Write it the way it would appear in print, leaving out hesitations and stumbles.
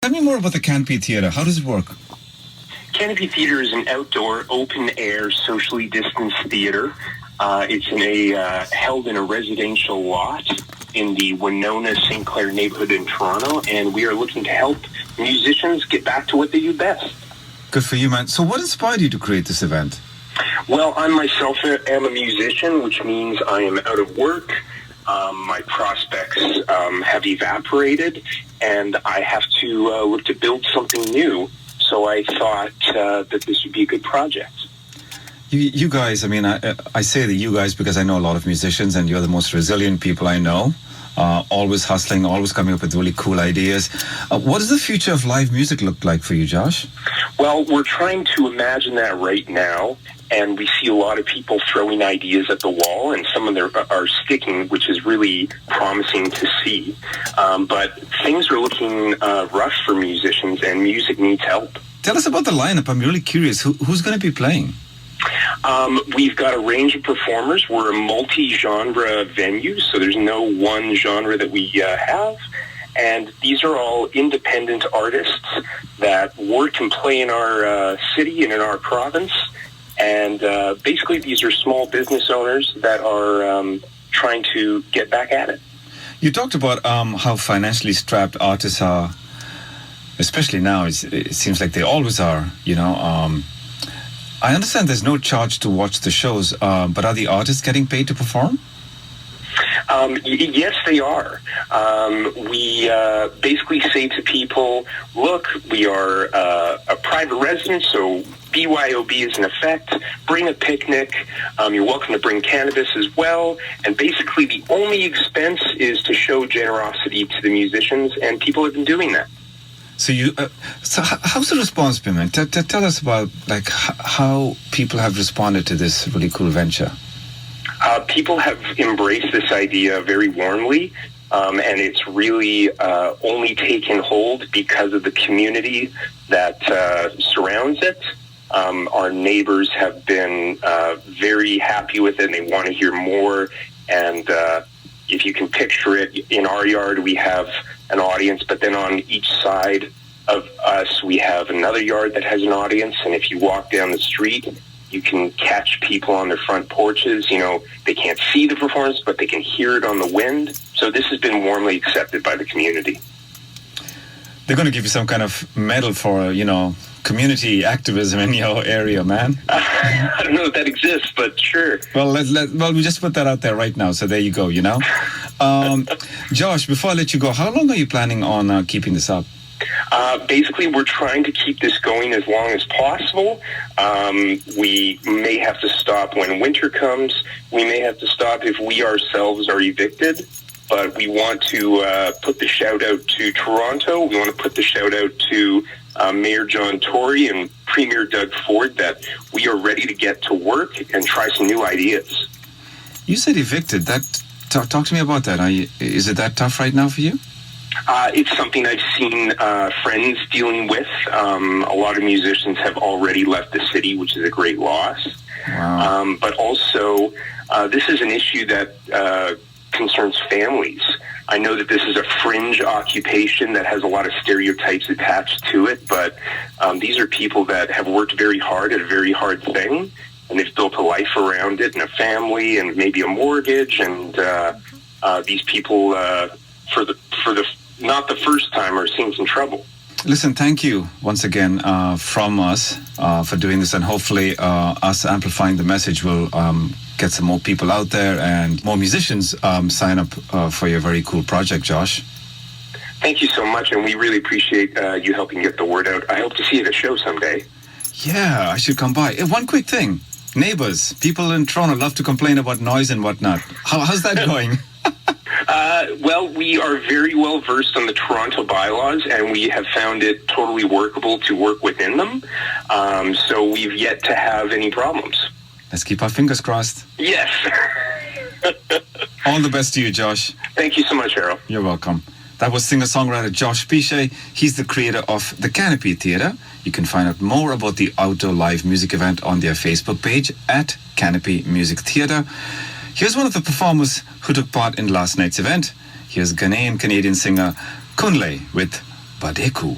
Tell me more about the Canopy Theatre. How does it work? Canopy Theatre is an outdoor, open-air, socially distanced theatre. Held in a residential lot in the Winona-St. Clair neighborhood in Toronto, and we are looking to help musicians get back to what they do best. Good for you, man. So what inspired you to create this event? Well, I myself am a musician, which means I am out of work. My prospects have evaporated, and I have to look to build something new. So I thought that this would be a good project. You guys, I mean, I say that you guys because I know a lot of musicians, and you're the most resilient people I know. Always hustling, always coming up with really cool ideas. What does the future of live music look like for you, Josh? Well, we're trying to imagine that right now, and we see a lot of people throwing ideas at the wall, and some of them are sticking, which is really promising to see. But things are looking rough for musicians, and music needs help. Tell us about the lineup. I'm really curious. Who's going to be playing? We've got a range of performers. We're a multi-genre venue, so there's no one genre that we have. And these are all independent artists that work and play in our city and in our province. And basically, these are small business owners that are trying to get back at it. You talked about how financially strapped artists are, especially now. It seems like they always are, you know. I understand there's no charge to watch the shows, but are the artists getting paid to perform? Yes, they are. We basically say to people, look, we are a private residence, so BYOB is in effect. Bring a picnic. You're welcome to bring cannabis as well. And basically the only expense is to show generosity to the musicians, and people have been doing that. So how's the response been, man? Tell us about like how people have responded to this really cool venture. People have embraced this idea very warmly, and it's really only taken hold because of the community that surrounds it. Our neighbors have been very happy with it, and they want to hear more. And if you can picture it, in our yard we have an audience, but then on each side of us we have another yard that has an audience. And if you walk down the street, you can catch people on their front porches. You know, they can't see the performance, but they can hear it on the wind. So this has been warmly accepted by the community. They're going to give you some kind of medal for, you know, community activism in your area, man. I don't know if that exists, but sure. Well, we just put that out there right now. So there you go, you know. Josh, before I let you go, how long are you planning on keeping this up? Basically, we're trying to keep this going as long as possible. We may have to stop when winter comes. We may have to stop if we ourselves are evicted. But we want to put the shout out to Toronto. We want to put the shout out to Mayor John Tory and Premier Doug Ford that we are ready to get to work and try some new ideas. You said evicted. Talk to me about that. Is it that tough right now for you? It's something I've seen friends dealing with. A lot of musicians have already left the city, which is a great loss. Wow. But also, this is an issue that concerns families. I know that this is a fringe occupation that has a lot of stereotypes attached to it, but these are people that have worked very hard at a very hard thing, and they've built a life around it and a family and maybe a mortgage, and these people, for the not the first time, are seeing some trouble. Listen, thank you once again from us for doing this, and hopefully us amplifying the message will get some more people out there and more musicians sign up for your very cool project, Josh. Thank you so much, and we really appreciate you helping get the word out. I hope to see you at a show someday. Yeah, I should come by. One quick thing. Neighbors, people in Toronto love to complain about noise and whatnot. How's that going? Well, we are very well versed on the Toronto bylaws, and we have found it totally workable to work within them. So we've yet to have any problems. Let's keep our fingers crossed. Yes. All the best to you, Josh. Thank you so much, Errol. You're welcome. That was singer-songwriter Josh Piche. He's the creator of the Canopy Theatre. You can find out more about the outdoor live music event on their Facebook page at Canopy Music Theatre. Here's one of the performers who took part in last night's event. Here's Ghanaian-Canadian singer Kunle with Badeku.